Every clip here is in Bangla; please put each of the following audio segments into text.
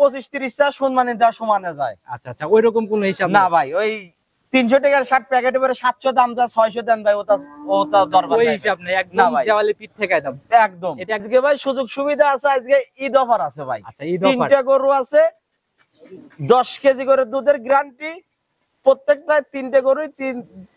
25-30 চা সম্মানে দেওয়া সমানে যায়। আচ্ছা আচ্ছা, ওই রকম কোনো হিসাব না ভাই, ওই 300 টাকার 60 প্যাকেটে পরে 700 দাম যা 600 দেন ভাই, ওটা দরকার ওই নাই। হিসাব নেই, একদম দেওয়ালে পিঠ থেকে দাম একদম। এটা আজকে ভাই সুযোগ সুবিধা আছে, আজকে ঈদ অফার আছে ভাই। আচ্ছা, ঈদ অফার। 3টা গরু আছে, 10 কেজি করে দুধের গ্যারান্টি, প্রত্যেকটা 3টে গরুই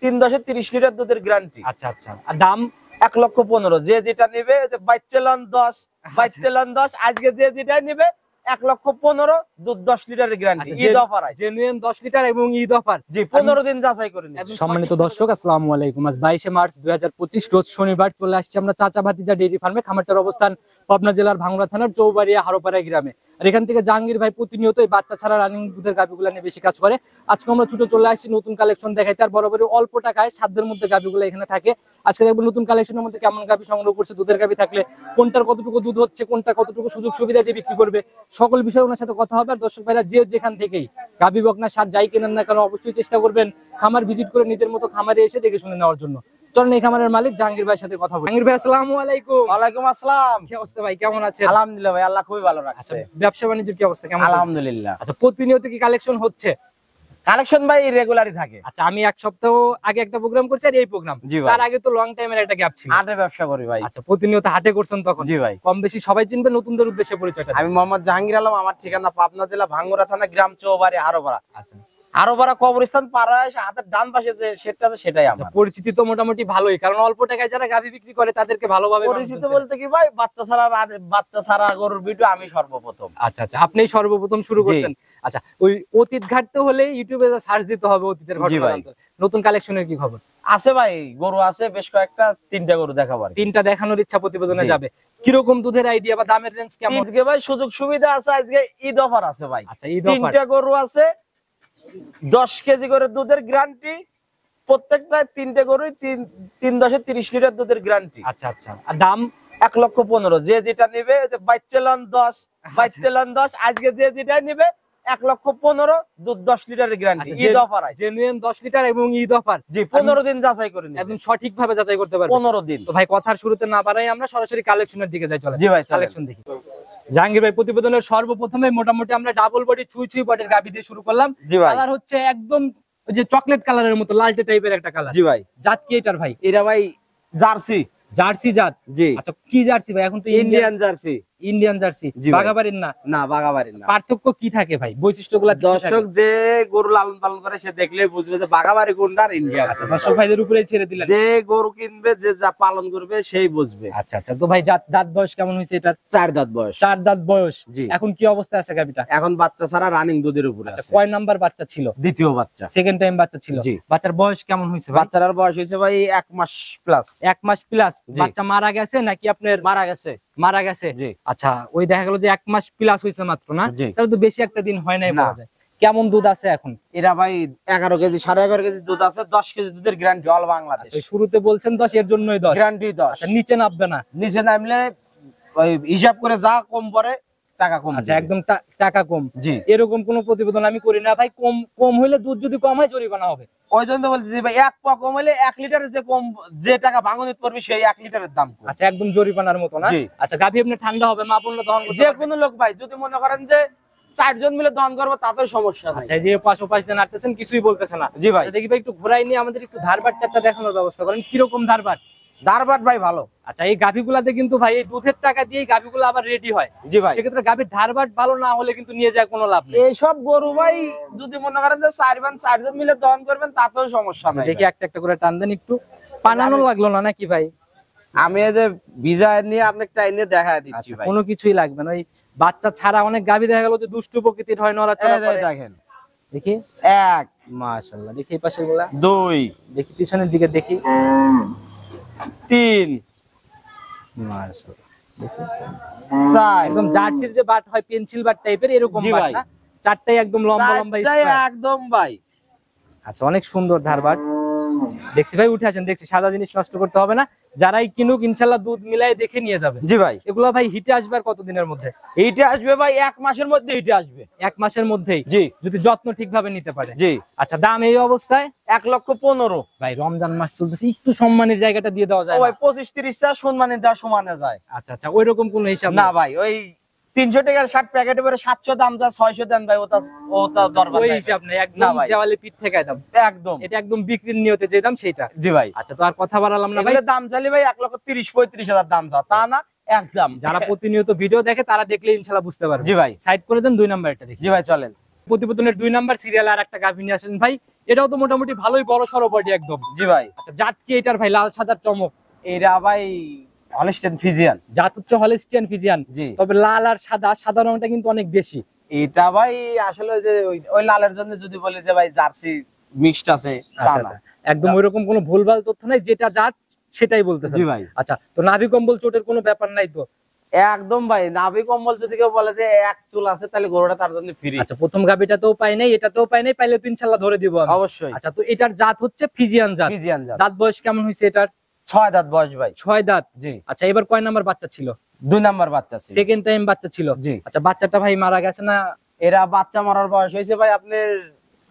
3-10-30 লিটার দুধের গ্যারান্টি। আচ্ছা আচ্ছা, আর দাম 1,15,000। যে যেটা নিবে, বাচ্চালান 10, বাচ্চালান 10, আজকে যে যেটা নিবে 1,15,000, দুধ 10 লিটারের গ্যারান্টি। ঈদ অফার আছে, জেনুইন 10 লিটার এবং ঈদ অফার। জি, 15 দিন যাচাই করে নিন। সম্মানিত দর্শক, আসসালামু আলাইকুম। আজ 22 মার্চ 2025 রোজ শনিবার চলে আসছি আমরা চাচা ভাতিজা ডেইরি ফার্মে। খামারটার অবস্থান পাবনা জেলার ভাঙ্গুড়া থানার চৌবাড়িয়া হারোপাড়া গ্রামে। আর এখান থেকে জাহাঙ্গীর ভাই প্রতিনিয়ত এই বাচ্চা ছাড়া রানিং দুধের গাভিগুলো নিয়ে বেশি কাজ করে। আজকে আমরা ছুটে চলে আসছি নতুন কালেকশন দেখাইতে, আর বরাবরই অল্প টাকায় সাধ্যের মধ্যে গাভিগুলো এখানে থাকে। আজকে দেখবো নতুন কালেকশনের মধ্যে কেমন গাভি সংগ্রহ করছে, দুধের গাভি থাকলে কোনটার কতটুকু দুধ হচ্ছে, কোনটা কতটুকু সুযোগ সুবিধা দিয়ে বিক্রি করবে, সকল বিষয়ে ওনার সাথে কথা হবে। আর দর্শক ভাইরা যে যেখান থেকেই গাভি বকনা সার যাই কেনেন না কেন, অবশ্যই চেষ্টা করবেন খামার ভিজিট করে নিজের মতো খামারে এসে দেখে শুনে নেওয়ার জন্য। চলেন এই খামারের মালিক জাহাঙ্গীর ভাইয়ের সাথে কথা বলি। জাহাঙ্গীর ভাই, আসসালামু আলাইকুম। ওয়ালাইকুম আসসালাম। কি অবস্থা ভাই, কেমন আছেন? আলহামদুলিল্লাহ ভাই, আল্লাহ খুবই ভালো রাখছে। ব্যবসা বাণিজ্যের কি অবস্থা, কেমন? আলহামদুলিল্লাহ। আচ্ছা, প্রতিনিয়ত কি কালেকশন হচ্ছে? কালেকশন ভাই রেগুলারই থাকে। আচ্ছা, আমি এক সপ্তাহ আগে একটা প্রোগ্রাম করছি আর এই প্রোগ্রাম, তার আগে তো লং টাইমের একটা গ্যাপ ছিল। হাটে ব্যবসা করি ভাই। আচ্ছা, প্রতিনিয়ত হাটে করছেন তখন? জি ভাই। কম বেশি সবাই চিনবে, নতুনদের উদ্দেশ্যে পরিচয়টা। আমি মোহাম্মদ জাহাঙ্গীর আলম, আমার ঠিকানা পাবনা জেলা ভাঙ্গুড়া থানা, গ্রাম চৌবাড়ি হারোপাড়া। আচ্ছা, হারোপাড়া কবরস্থান পাড়ায় হাতের ডান পাশে যে সেটা আছে সেটাই আমার। পরিচিতি তো মোটামুটি ভালোই, কারণ অল্প টাকায় যারা গাভি বিক্রি করে তাদেরকে ভালোভাবে পরিচিত বলতে কি ভাই, বাচ্চা ছাড়া গরুর ভিডিও আমি সর্বপ্রথম। আচ্ছা আচ্ছা, আপনিই সর্বপ্রথম শুরু করছেন। আচ্ছা, ওই অতীত ঘাটতে হলে ইউটিউবে সার্চ দিতে হবে অতীতের ঘটনা। নতুন কালেকশনের কি খবর আছে ভাই? গরু আছে বেশ কয়েকটা, 3টা গরু দেখাবো। 3টা দেখানোর ইচ্ছা প্রতিবেদনে যাবে। কিরকম দুধের আইডিয়া বা দামের রেঞ্জ কেমন? আজকে ভাই সুযোগ সুবিধা আছে, আজকে ঈদ অফার আছে ভাই। আচ্ছা, ঈদ অফার। 3টা গরু আছে, 10 কেজি করে দুধের গ্যারান্টি, প্রত্যেকটা 3টে গরুই 3-10-30 লিটার দুধের গ্যারান্টি। আচ্ছা আচ্ছা, আর দাম 1,15,000। যে যেটা নিবে, বাচ্চালান 10, বাচ্চালান 10, আজকে যে যেটা নিবে 1,15,000, দুধ 10 লিটারের গ্যারান্টি। ঈদ অফার আছে, জেনুইন 10 লিটার এবং ঈদ অফার। জি, 15 দিন যাচাই করে নিন, একদম সঠিকভাবে যাচাই করতে পারবেন। 15 দিন। তো ভাই কথার শুরুতে না বাড়াই, আমরা সরাসরি কালেকশনের দিকে যাই। চলে জি ভাই, কালেকশন দেখি। জাহাঙ্গীর ভাই, প্রতিবেদনের সর্বপ্রথমে মোটামুটি আমরা ডাবল বডি চুই বডির গাভি দিয়ে শুরু করলাম। জি ভাই। কালার হচ্ছে একদম ওই যে চকলেট কালারের মতো, লালটে টাইপের একটা কালার। জি ভাই। জাত কি এটার ভাই? এটা ভাই জার্সি। জার্সি জাত? জি। আচ্ছা, কি জার্সি ভাই? এখন তো ইন্ডিয়ান জার্সি। ইন্ডিয়ান জার্সি, বাগাবাড়ির না? না, বাগাবাড়ির না। পার্থক্য কি থাকে ভাই, বৈশিষ্ট্যগুলো? দর্শক যে গরু লালন পালন করে সে দেখলে বুঝবে যে বাগাবাড়ি কোনটা আর ইন্ডিয়ান। আচ্ছা, দর্শক ভাইদের উপরে ছেড়ে দিলেন। যে গরু কিনবে, যে যা পালন করবে সেই বুঝবে। আচ্ছা আচ্ছা, তো ভাই দাঁত বয়স কেমন হয়েছে এটার? 4 দাঁত বয়স। 4 দাঁত বয়স। জি। এখন কি অবস্থা আছে গাভিটা? এখন বাচ্চা ছাড়া রানিং দুধের উপরে আছে। কয় নাম্বার বাচ্চা ছিল? দ্বিতীয় বাচ্চা, সেকেন্ড টাইম বাচ্চা ছিল। জি। বাচ্চার বয়স কেমন হয়েছে? বাচ্চার বয়স হয়েছে ভাই 1 মাস প্লাস। 1 মাস প্লাস। জি। বাচ্চা মারা গেছে নাকি আপনার? মারা গেছে। মারা গেছে, জি। আচ্ছা, ওই দেখা গেল যে 1 মাস প্লাস হয়েছে মাত্র, না? জি। তাহলে তো বেশি একটা দিন হয় নাই না। বলা যায়। কেমন দুধ আছে এখন? এরা ভাই 11 কেজি 11.5 কেজি দুধ আছে, 10 কেজি দুধের গ্যারান্টি অল বাংলাদেশ। শুরুতে বলছেন 10, এর জন্যই 10 গ্যারান্টি 10। আচ্ছা, নিচে নামবে না? নিচে নামলে ওই হিসাব করে যা কম পড়ে টাকা কম। আচ্ছা, একদম টাকা কম। জি। এরকম কোন প্রতিবেদন আমি করি না ভাই। কম হইলে দুধ যদি কম হয় জরিমানা হবে। ওই জন্য বলতেছি ভাই, 1 পা কম হলে 1 লিটারের যে কম, যে টাকা ভাঙনিত পড়বে সেই 1 লিটারের দাম কম। আচ্ছা, একদম জরিমানার মতো, না? জি। আচ্ছা, গাভী আপনি ঠান্ডা হবে, মা বললে দহন করতে যে পারবে? কোনো লোক ভাই যদি মনে করেন যে 4 জন মিলে দহন করবো, তাতেও সমস্যা নাই। আচ্ছা, এই যে পাশ দিয়ে নাড়তেছেন, কিছুই বলতেছে না? জি ভাই। আচ্ছা, দেখি ভাই একটু ঘুরাই নিয়ে আমাদের একটু ধারবাট চারটা দেখানোর ব্যবস্থা করেন। কিরকম ধারবাট? ধারবাট ভাই ভালো। আচ্ছা, এই গাভীগুলাতে কিন্তু ভাই এই দুধের টাকা দিয়ে গাভীগুলো আবার রেডি হয়। জি ভাই। সেক্ষেত্রে গাভীর ধারবাট ভালো না হলে কিন্তু নিয়ে যায় কোনো লাভ নেই। এইসব গরু ভাই যদি মনে করেন যে 4 জন মিলে দহন করবেন, তাতেও সমস্যা নাই। দেখি একটা একটা করে টান দেন একটু। পানানো লাগলো না নাকি ভাই? আমি এই যে ভিজা নিয়ে আপনাকে টাইম নিয়ে দেখায় দিচ্ছি ভাই। কোনো কিছুই লাগবে না। ওই বাচ্চা ছাড়া অনেক গাভী দেখা গেল যে দুষ্টু প্রকৃতির হয়, নড়াচড়া করে। দেখেন, দেখি 1 মাশাআল্লাহ। দেখি এই পাশের গুলা, 2 দেখি পিছনের দিকে, দেখি 3 মাশাআল্লাহ, দেখি 4। একদম জার্সির যে বাট হয়, পেন্সিল বাট টাইপের, এরকম জি বাট ভাই। না? চারটাই একদম লম্বা লম্বা স্কয়ার। একদম ভাই। আচ্ছা, অনেক সুন্দর ধারবাট দেখছি ভাই। উঠে আসেন, দেখছি সাদা জিনিস নষ্ট করতে হবে না। যারাই কিনুক ইনশাআল্লাহ দুধ মিলাই দেখে নিয়ে যাবে। জি ভাই। এগুলো ভাই হিটে আসবে আর কতদিনের মধ্যে? এইটা আসবে ভাই 1 মাসের মধ্যে। এইটা আসবে 1 মাসের মধ্যেই, জি। যদি যত্ন ঠিকভাবে নিতে পারে। জি। আচ্ছা, দাম এই অবস্থায় 1,15,000 ভাই। রমজান মাস চলতেছে, একটু সম্মানের জায়গাটা দিয়ে দেওয়া যায়? ভাই 25-30 চা সম্মানে দেওয়া সমানে যায়। আচ্ছা আচ্ছা, ওইরকম কোন হিসাব না ভাই, ওই 300 টাকার 60 প্যাকেটে করে 700 দাম যা 600 দেন ভাই, ওটা দরকার ওই নাই। হিসাব নাই, না একদম ভাই। দেওয়ালে পিঠ থেকে দাম। একদম। এটা একদম বিক্রির নিয়তে যে দাম সেটা। জি ভাই। আচ্ছা, তো আর কথা বাড়ালাম না ভাই। এগুলোর দাম চাইলে ভাই 1,30,000-35,000 দাম চাও, তা না একদম। যারা প্রতিনিয়ত ভিডিও দেখে তারা দেখলে ইনশাআল্লাহ বুঝতে পারবে। জি ভাই। সাইড করে দেন 2 নাম্বারটা দেখি। জি ভাই চলেন। প্রতিবেদনের 2 নাম্বার সিরিয়াল আর একটা গাভী নিয়ে আসেন ভাই। এটাও তো মোটামুটি ভালোই বড় সরো বডি একদম। জি ভাই। আচ্ছা, জাত কি এটার ভাই? লাল সাদার চমক। এরা ভাই হলস্টেইন ফ্রিজিয়ান। জাত হচ্ছে হলিস্টিয়ান ফ্রিজিয়ান। জি। তবে লাল আর সাদা রংটা কিন্তু অনেক বেশি। এটা ভাই আসলে যে ওই লালের জন্য যদি বলি যে ভাই জার্সি মিক্সড আছে, তা আচ্ছা না। আচ্ছা, একদম ওইরকম কোনো ভুলভাল তথ্য নাই, যেটা জাত সেটাই বলতেছেন। জি ভাই। আচ্ছা, তো নাভি কম্বল চোটের কোনো ব্যাপার নাই তো? একদম ভাই, নাভি কম্বল যদি কেউ বলে যে এক চুল আছে তাহলে গরুটা তার জন্য ফ্রি। আচ্ছা, প্রথম গাভীটাতেও পাই নাই, এটাতেও পাই নাই, পাইলে তো ইনশাআল্লাহ ধরে দিব আমি। অবশ্যই। আচ্ছা, তো এটার জাত হচ্ছে ফ্রিজিয়ান জাত। ফ্রিজিয়ান জাত। দাঁত বয়স কেমন হয়েছে এটার? 6 দাঁত বয়স ভাই। 6 দাঁত। জি। আচ্ছা, এবার কয় নাম্বার বাচ্চা ছিল? 2 নাম্বার বাচ্চা ছিল। সেকেন্ড টাইম বাচ্চা ছিল। জি। আচ্ছা, বাচ্চাটা ভাই মারা গেছে না? এরা বাচ্চা মারার বয়স হয়েছে ভাই আপনার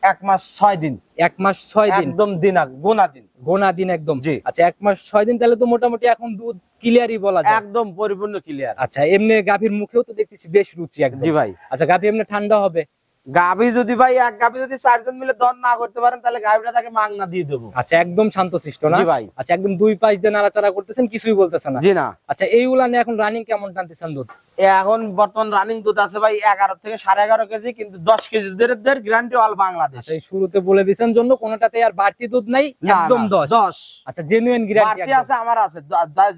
1 মাস 6 দিন। 1 মাস 6 দিন। একদম গোনা দিন। গোনা দিন একদম। জি। আচ্ছা, 1 মাস 6 দিন, তাহলে তো মোটামুটি এখন দুধ ক্লিয়ারই বলা যায়। একদম পরিপূর্ণ ক্লিয়ার। আচ্ছা, এমনি গাভীর মুখেও তো দেখতেছি বেশ রুচি একদম। জি ভাই। আচ্ছা, গাভী এমনি ঠান্ডা হবে? গাভী যদি ভাই এক গাভী যদি 4 জন মিলে দন না করতে পারেন তাহলে গাভীটা তাকে মাগনা দিয়ে দেবো। আচ্ছা, একদম শান্তশিষ্ট না? জি ভাই। আচ্ছা, একদম 2 পাশ দিয়ে নাড়াচাড়া করতেছেন, কিছুই বলতেছেন না? জি না। আচ্ছা, এইগুলা নিয়ে এখন রানিং কেমন টানতেছেন দুধ? এখন বর্তমান রানিং দুধ আছে ভাই 11 থেকে 11.5 কেজি, কিন্তু 10 কেজি দুধের গ্যারান্টি অল বাংলাদেশ। আচ্ছা, এই শুরুতে বলে দিয়েছেন জন্য কোনটাতে আর বাড়তি দুধ নাই, না, একদম না, 10। 10 আচ্ছা, জেনুইন গ্যারান্টি বাড়তি আছে, আমার আছে।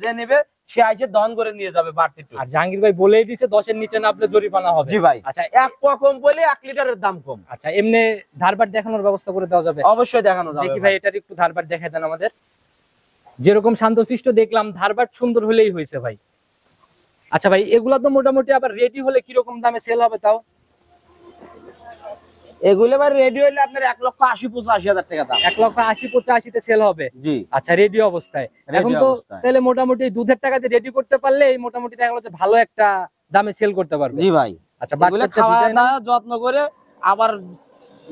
যে নেবে সে আইছে দহন করে নিয়ে যাবে বাড়তি টু। আর জাহাঙ্গীর ভাই বলেই দিয়েছে 10 এর নিচে নামলে জরিমানা হবে। জি ভাই। আচ্ছা, এক পোয়া কম বলে 1 লিটারের দাম কম। আচ্ছা, এমনি ধারবার দেখানোর ব্যবস্থা করে দেওয়া যাবে? অবশ্যই দেখানো যাবে দেখি ভাই, এটার একটু ধারবার দেখায় দেন আমাদের। যেরকম শান্তশিষ্ট দেখলাম, ধারবার সুন্দর হলেই হয়েছে ভাই। আচ্ছা ভাই, এগুলা তো মোটামুটি আবার রেডি হলে কিরকম দামে সেল হবে তাও? এগুলো ভাই রেডি হইলে আপনার 1,80,85,000 টাকা দাম। 1,80,85,000 তে সেল হবে? জি। আচ্ছা, রেডি অবস্থায়। Ready এখন তো অবস্থায়। তাহলে মোটামুটি দুধের টাকা দিয়ে রেডি করতে পারলে মোটামুটি দেখা গেল যে ভালো একটা দামে সেল করতে পারবে। জি ভাই। আচ্ছা, এগুলো বাচ্চাটা খাওয়া design- দাওয়া যত্ন করে আবার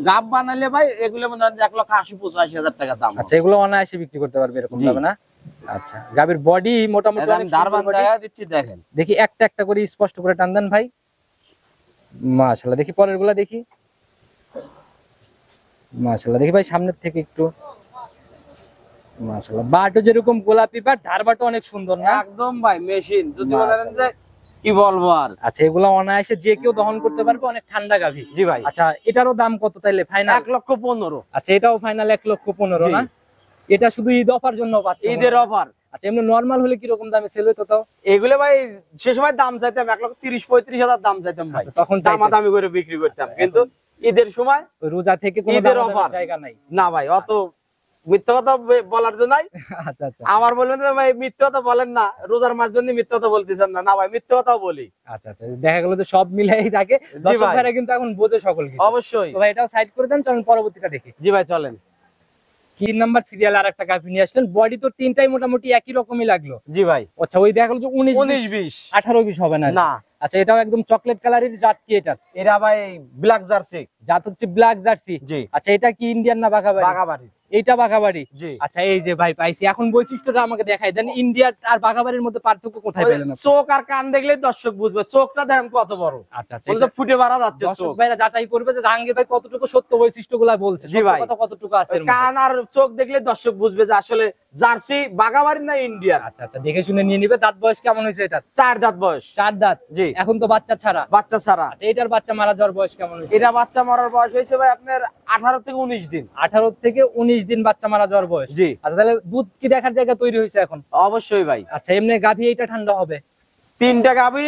গাব বানালে ভাই এগুলো মনে হয় 1,80,85,000 টাকা দাম। আচ্ছা, এগুলো অনায়াসে বিক্রি করতে পারবে এরকম জি। দামে না? আচ্ছা, গাভীর বডি মোটামুটি এটা আমি অনেক সুন্দর দারবান body। দেখা দিচ্ছি দেখেন। দেখি একটা একটা করে স্পষ্ট করে টান দেন ভাই। মাশাআল্লাহ, দেখি পরের গুলা দেখি। মাশাআল্লাহ, দেখি ভাই সামনের থেকে একটু। মাশাআল্লাহ, বাটও যেরকম গোলাপি বাট, ধারবাটও অনেক সুন্দর না? একদম ভাই মেশিন, যদি বলেন যে কি বলবো আর। আচ্ছা, এগুলো অনায়াসে যে কেউ দহন করতে পারবে, অনেক ঠান্ডা গাভী। জি ভাই। আচ্ছা, এটারও দাম কত তাইলে ফাইনাল? 1,15,000। আচ্ছা, এটাও ফাইনাল 1,15,000 জি। না? এটা শুধু ঈদ অফার জন্য পাচ্ছেন? ঈদের অফার। আচ্ছা, এমনি নরমাল হলে কি রকম দামে সেল হইতো তাও? এগুলো ভাই সে সময় দাম চাইতাম 1,30,000-35,000 দাম চাইতাম ভাই। আচ্ছা, তখন চাইতেন। দামাদামি করে বিক্রি করতাম, কিন্তু ঈদের সময় ওই রোজা থেকে কোনো ঈদের দামাদামির অফার জায়গা নাই। না ভাই, অত মিথ্যা কথা বলার জন্য নাই। আচ্ছা আচ্ছা আমার বলবেন যে ভাই মিথ্যা কথা বলেন না, রোজার মাস জন্য মিথ্যা কথা বলতেছেন না। না ভাই, মিথ্যা কথাও বলি। আচ্ছা আচ্ছা, দেখা গেল যে সব মিলাই থাকে। দর্শক ভাই। ভাইরা কিন্তু এখন বোঝে সকল কিছু। অবশ্যই। তো ভাই, এটাও সাইড করে দেন, চলুন পরবর্তীটা দেখি। জি ভাই চলেন। 3 নাম্বার সিরিয়াল আর একটা গাভী নিয়ে আসলেন। বডি তো তিনটাই মোটামুটি একই রকমই লাগলো। জি ভাই। আচ্ছা, ওই দেখা গেল যে 19-20 18-20 হবে না? না। আচ্ছা, এটাও একদম চকলেট কালারের জাত কি এটা? এরা ভাই ব্ল্যাক জার্সি। জাত হচ্ছে ব্ল্যাক জার্সি। জি। আচ্ছা, এটা কি ইন্ডিয়ান না বাঘাবাড়ি? বাগাবাড়ি। এইটা বাঘাবাড়ি। জি। আচ্ছা, এই যে ভাই পাইছি। এখন বৈশিষ্ট্যটা আমাকে দেখাই দেন, ইন্ডিয়া আর বাঘাবাড়ির মধ্যে পার্থক্য কোথায় পেলেন আপনি? চোখ আর কান দেখলেই দর্শক বুঝবে। চোখটা দেখেন কত বড়। আচ্ছা আচ্ছা, বলে তো ফুটে বাড়া যাচ্ছে দর্শক চোখ। ভাইরা যাচাই করবে যে জাহাঙ্গীর ভাই কতটুকু সত্য বৈশিষ্ট্যগুলা বলছে। জি ভাই। সত্য কথা কতটুকু আছে এর মধ্যে। কান আর চোখ দেখলে দর্শক বুঝবে যে আসলে জার্সি বাগাবাড়ি না ইন্ডিয়ান। আচ্ছা আচ্ছা, দেখে শুনে নিয়ে নিবে। দাঁত বয়স কেমন হয়েছে এটা? 4 দাঁত বয়স। 4 দাঁত। জি। এখন তো বাচ্চা ছাড়া? বাচ্চা ছাড়া। আচ্ছা, এটার বাচ্চা মারা যাওয়ার বয়স কেমন হয়েছে? এটা বাচ্চা মরার বয়স হয়েছে ভাই আপনার 18 থেকে 19 দিন। 18 থেকে 19 দিন বাচ্চা মারা যাওয়ার বয়স। জি। আচ্ছা, তাহলে দুধ কি দেখার জায়গা তৈরি হয়েছে এখন? অবশ্যই ভাই। আচ্ছা, এমনি গাভী এইটা ঠান্ডা হবে? 3টা গাভী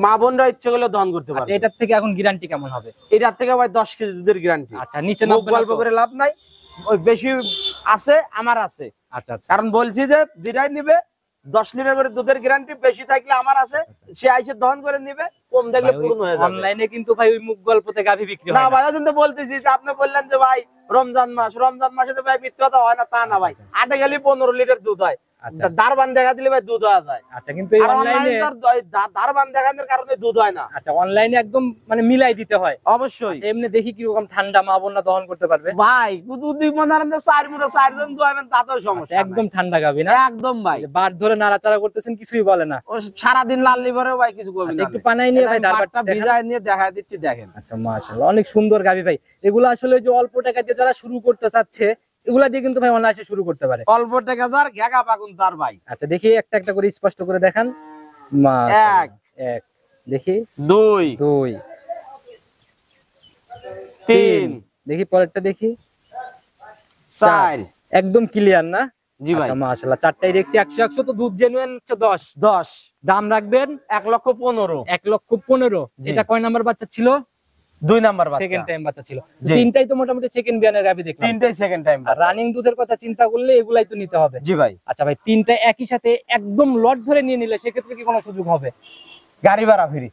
মা বোনরা ইচ্ছে করলে দহন করতে আচ্ছা, পারবে। এটার থেকে এখন গ্যারান্টি কেমন হবে? এটার থেকে ভাই 10 কেজি দুধের গ্যারান্টি। আচ্ছা, নিচে মুখ নামবে না গল্প তো? করে লাভ নাই। ওই বেশি আছে, আমার আছে। আচ্ছা আচ্ছা, কারণ বলছি যে যেটাই নিবে 10 লিটার করে দুধের গ্যারান্টি, বেশি থাকলে আমার আছে, সে আইসে দহন করে নিবে, কম দেখলে পূর্ণ হয়ে যাবে। অনলাইনে কিন্তু ভাই ওই মুখ গল্পতে গাভী বিক্রি না হয় না। ভাই, ওই জন্য তো বলতেছি যে আপনি বললেন যে ভাই রমজান মাসে যে ভাই মিথ্যা কথা হয় না, তা না ভাই। 8 গেলে 15 লিটার দুধ হয়, আচ্ছা। দারবান দেখা দিলে ভাই দুধ হওয়া যায়। আচ্ছা, কিন্তু এই আর অনলাইনে অনলাইনে দারবান দেখানোর কারণে দুধ হয় না। আচ্ছা, অনলাইনে একদম মানে মিলাই দিতে হয়। অবশ্যই আচ্ছা, এমনি দেখি কিরকম ঠান্ডা মা বোনরা দহন করতে পারবে? ভাই যদি মনে করেন যে 4 জন তাতেও সমস্যা নাই। একদম ঠান্ডা গাবি না? একদম ভাই, যে বাট ধরে নাড়াচাড়া করতেছেন কিছুই বলে না। ও সারাদিন লাল লিভারেও ভাই কিছু করবে আচ্ছা, না। একটু পানাই নিয়ে ভাই বাটটা দারবাটটা দেখান। ভিজায় নিয়ে দেখা দিচ্ছি, দেখেন। আচ্ছা, মাশাআল্লাহ, অনেক সুন্দর গাবি ভাই। এগুলো আসলে ওই যে অল্প টাকা দিয়ে যারা শুরু করতে চাচ্ছে এগুলা দিয়ে কিন্তু ভাই অনায়াসে শুরু করতে পারে। অল্প টাকা যার ঘেগা পাকুন তার ভাই। আচ্ছা, দেখি একটা একটা করে স্পষ্ট করে দেখান। এক, এক, দেখি 2, 2, 3, দেখি পরেরটা দেখি 4। একদম ক্লিয়ার না? জি ভাই, আচ্ছা, মাশাআল্লাহ, চারটাই দেখছি 100 তো দুধ জেনুইন 10। 10, দাম রাখবেন 1,15,000। 1,15,000। জি। এটা কয় নাম্বার বাচ্চা ছিল? 2 নাম্বার সেকেন্ড বাচ্চা। টাইম বাচ্চা ছিল। জি। তিনটাই তো মোটামুটি সেকেন্ড বিয়ানের গাবি দেখলাম। 3টাই সেকেন্ড টাইম। আর রানিং দুধের কথা চিন্তা করলে এগুলাই তো নিতে হবে। জি ভাই, আচ্ছা ভাই, তিনটা একই সাথে একদম লট ধরে নিয়ে নিলে সেক্ষেত্রে কি কোনো সুযোগ হবে? গাড়ি ভাড়া ফ্রি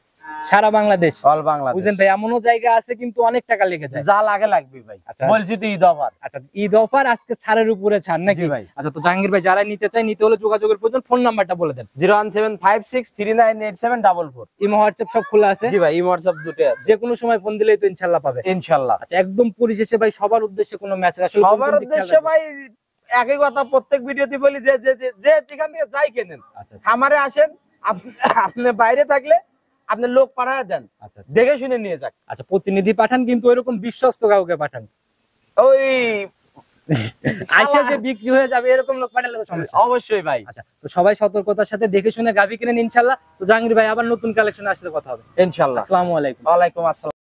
সারা বাংলাদেশ? অল বাংলাদেশ। বুঝেন ভাই, এমনও জায়গা আছে কিন্তু অনেক টাকা লেগে যায়। যা লাগে লাগবে ভাই। আচ্ছা। বলছি তো ঈদ অফার। আচ্ছা, ঈদ অফার আজকে ছাড়ের উপরে ছাড় নাকি? জি ভাই। আচ্ছা, তো জাহাঙ্গীর ভাই যারা নিতে চায়, নিতে হলে যোগাযোগের প্রয়োজন, ফোন নাম্বারটা বলে দেন। 01756398744। ইমো হোয়াটসঅ্যাপ সব খোলা আছে? জি ভাই, এই হোয়াটসঅ্যাপ দুটোই আছে। যে কোনো সময় ফোন দিলেই তো ইনশাআল্লাহ পাবে। ইনশাআল্লাহ। আচ্ছা, একদম পরিশেষে ভাই সবার উদ্দেশ্যে কোনো মেসেজ? আসলে সবার উদ্দেশ্যে ভাই একই কথা প্রত্যেক ভিডিওতে বলি, যে যেখান থেকে যাই কেনেন, আচ্ছা খামারে আসেন, আপনি বাইরে থাকলে আপনি লোক পাঠায় দেন, আচ্ছা দেখে শুনে নিয়ে যাক। আচ্ছা, প্রতিনিধি পাঠান, কিন্তু এরকম বিশ্বস্ত কাউকে পাঠান। ওই আইসা যে বিক্রি হয়ে যাবে এরকম লোক পাঠালে তো সমস্যা। অবশ্যই ভাই। আচ্ছা, তো সবাই সতর্কতার সাথে দেখে শুনে গাভী কিনেন ইনশাআল্লাহ। তো জাহাঙ্গীর ভাই আবার নতুন কালেকশন আসলে কথা হবে ইনশাআল্লাহ। আসসালামু আলাইকুম। ওয়ালাইকুম আসসালাম।